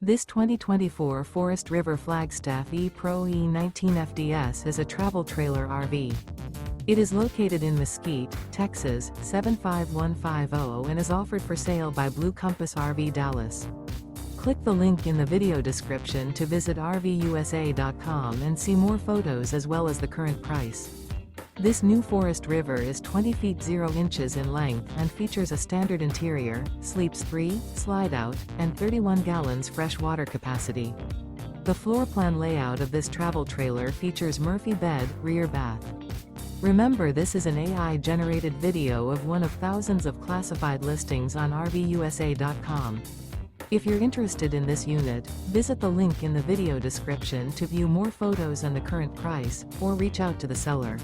This 2024 Forest River Flagstaff E-Pro E19 FDS is a travel trailer RV. It is located in Mesquite, Texas, 75150 and is offered for sale by Blue Compass RV Dallas. Click the link in the video description to visit RVUSA.com and see more photos as well as the current price. This new Forest River is 20 feet 0 inches in length and features a standard interior, sleeps 3, Slideout, and 31 gallons fresh water capacity. The floor plan layout of this travel trailer features Murphy bed, rear bath. Remember, this is an AI-generated video of one of thousands of classified listings on RVUSA.com. If you're interested in this unit, visit the link in the video description to view more photos and the current price, or reach out to the seller.